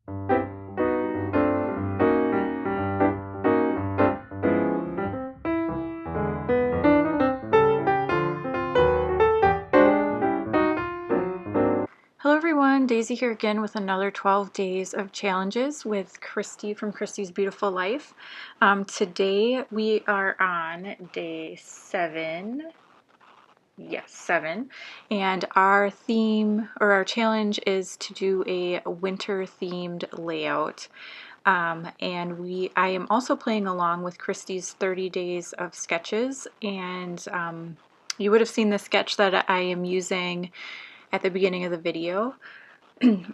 Hello everyone, Daisy here again with another 12 days of challenges with Christy from Christy's Beautiful Life. Today we are on day 7. Yes, 7. And our theme or our challenge is to do a winter themed layout. I am also playing along with Christy's 30 days of sketches, and you would have seen the sketch that I am using at the beginning of the video.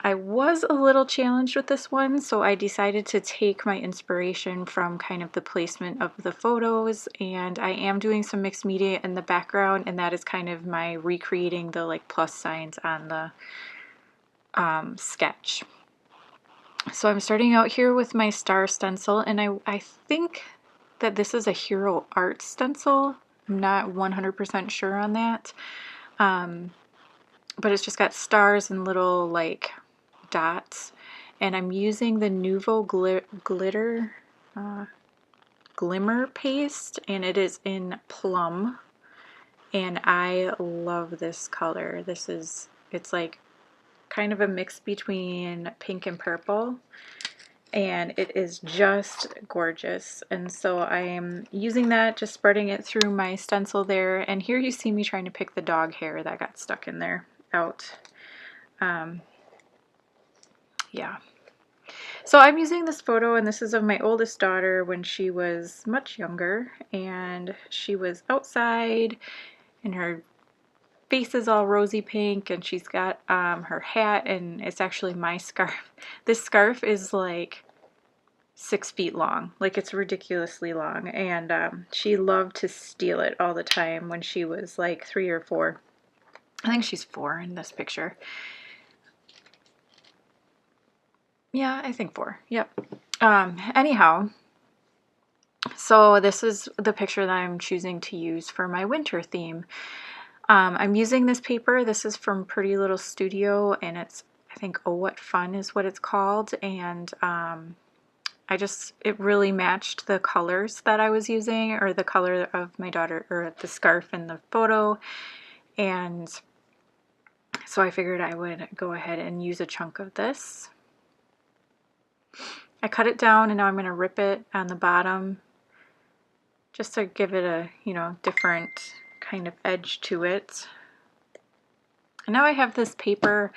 I was a little challenged with this one, so I decided to take my inspiration from kind of the placement of the photos, and I am doing some mixed media in the background, and that is kind of my recreating the like plus signs on the sketch. So I'm starting out here with my star stencil, and I think that this is a Hero Art stencil. I'm not 100% sure on that. But it's just got stars and little like dots, and I'm using the Nuvo glitter glimmer paste, and it is in plum, and I love this color. It's like kind of a mix between pink and purple, and it is just gorgeous. And so I am using that, just spreading it through my stencil there, and here you see me trying to pick the dog hair that got stuck in there out. Yeah. So I'm using this photo, and this is of my oldest daughter when she was much younger, and she was outside, and her face is all rosy pink, and she's got her hat, and it's actually my scarf. This scarf is like 6 feet long, like it's ridiculously long, and she loved to steal it all the time when she was like 3 or 4. I think she's 4 in this picture. Yeah, I think 4. Yep. Anyhow, so this is the picture that I'm choosing to use for my winter theme. I'm using this paper. This is from Pretty Little Studio, and it's, I think, Oh What Fun is what it's called. And it really matched the colors that I was using, or the color of my daughter, or the scarf in the photo. And so I figured I would go ahead and use a chunk of this. I cut it down, and now I'm going to rip it on the bottom just to give it a, different kind of edge to it. And now I have this paper.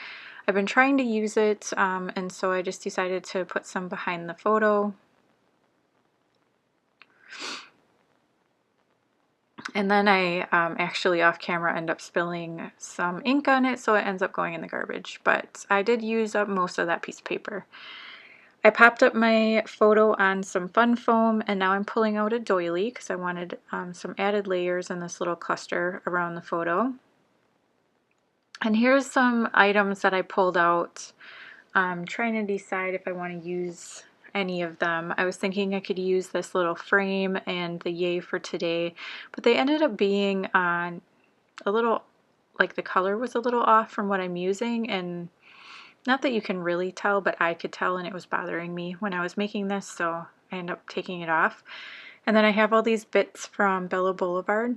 I've been trying to use it, and so I just decided to put some behind the photo. And then I actually off camera end up spilling some ink on it, so it ends up going in the garbage. But I did use up most of that piece of paper. I popped up my photo on some fun foam, and now I'm pulling out a doily because I wanted some added layers in this little cluster around the photo. And here's some items that I pulled out. I'm trying to decide if I want to use any of them. I was thinking I could use this little frame and the Yay for Today, but they ended up being on a little, like the color was a little off from what I'm using, and not that you can really tell, but I could tell, and it was bothering me when I was making this, so I ended up taking it off. And then I have all these bits from Bella Boulevard,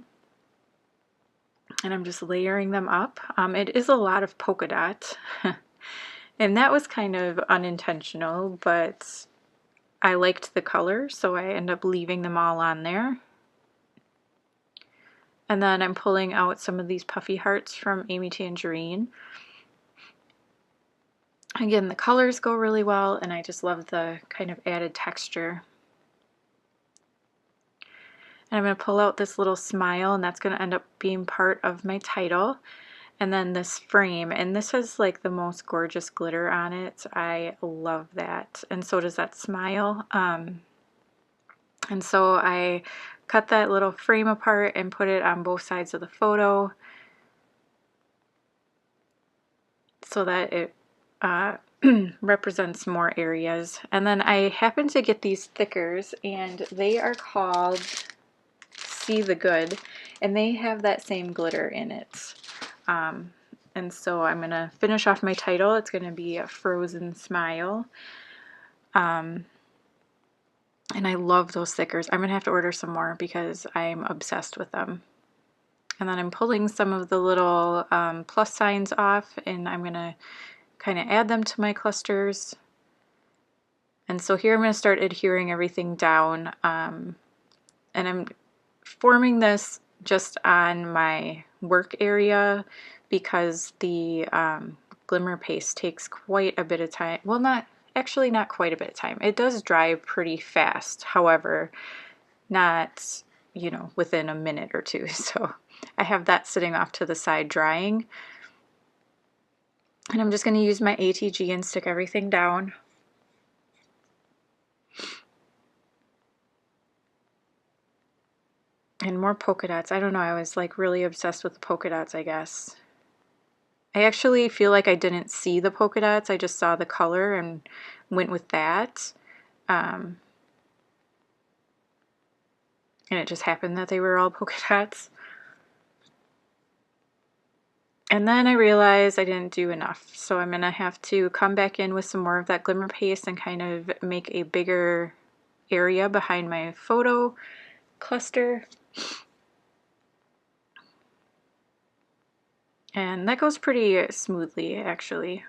and I'm just layering them up. It is a lot of polka dot, and that was kind of unintentional, but I liked the color, so I end up leaving them all on there. And then I'm pulling out some of these puffy hearts from Amy Tangerine. Again, the colors go really well, and I just love the kind of added texture. And I'm going to pull out this little smile, and that's going to end up being part of my title. And then this frame, and this has like the most gorgeous glitter on it. I love that, and so does that smile. And so I cut that little frame apart and put it on both sides of the photo so that it represents more areas. And then I happened to get these thickers, and they are called See the Good, and they have that same glitter in it. And so I'm going to finish off my title. It's going to be a Frozen Smile. And I love those stickers. I'm gonna have to order some more because I'm obsessed with them. And then I'm pulling some of the little plus signs off, and I'm gonna kind of add them to my clusters. And so here I'm gonna start adhering everything down. And I'm forming this just on my work area because the glimmer paste takes quite a bit of time. Well, not quite a bit of time. It does dry pretty fast. However, not, you know, within a minute or two. So I have that sitting off to the side drying. And I'm just going to use my ATG and stick everything down. And more polka dots. I don't know, I was like really obsessed with the polka dots, I guess. I actually feel like I didn't see the polka dots. I just saw the color and went with that. And it just happened that they were all polka dots. And then I realized I didn't do enough. So I'm going to have to come back in with some more of that glimmer paste and kind of make a bigger area behind my photo cluster. And that goes pretty smoothly, actually.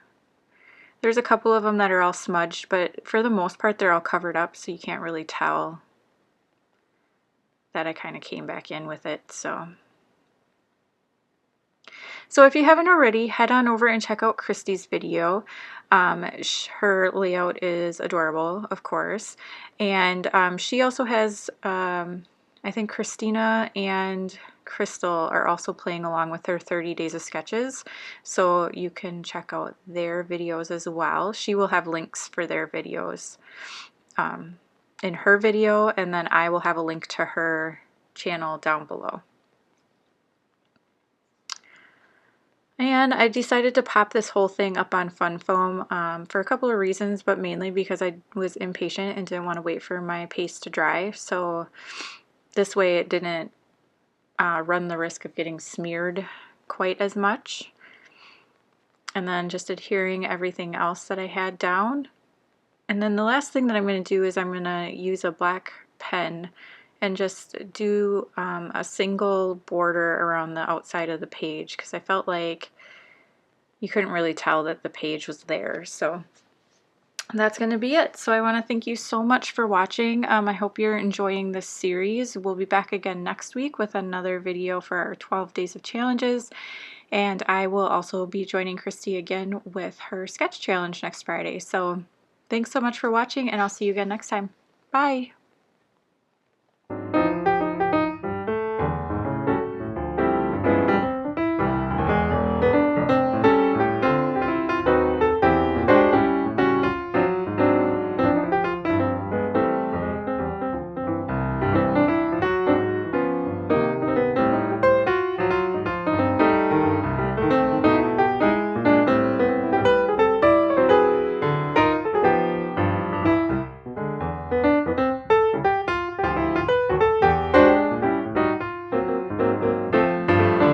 There's a couple of them that are all smudged, but for the most part they're all covered up, so you can't really tell that I kind of came back in with it. So if you haven't already, head on over and check out Christy's video. Her layout is adorable, of course. And she also has, I think Christina and Crystal are also playing along with her 30 Days of Sketches. So you can check out their videos as well. She will have links for their videos in her video, and then I will have a link to her channel down below. And I decided to pop this whole thing up on Fun Foam for a couple of reasons, but mainly because I was impatient and didn't want to wait for my paste to dry. So this way it didn't run the risk of getting smeared quite as much. And then just adhering everything else that I had down. And then the last thing that I'm going to do is I'm going to use a black pen and just do a single border around the outside of the page, because I felt like you couldn't really tell that the page was there. So that's going to be it. So I want to thank you so much for watching. I hope you're enjoying this series. We'll be back again next week with another video for our 12 days of challenges. And I will also be joining Christy again with her sketch challenge next Friday. So thanks so much for watching, and I'll see you again next time. Bye!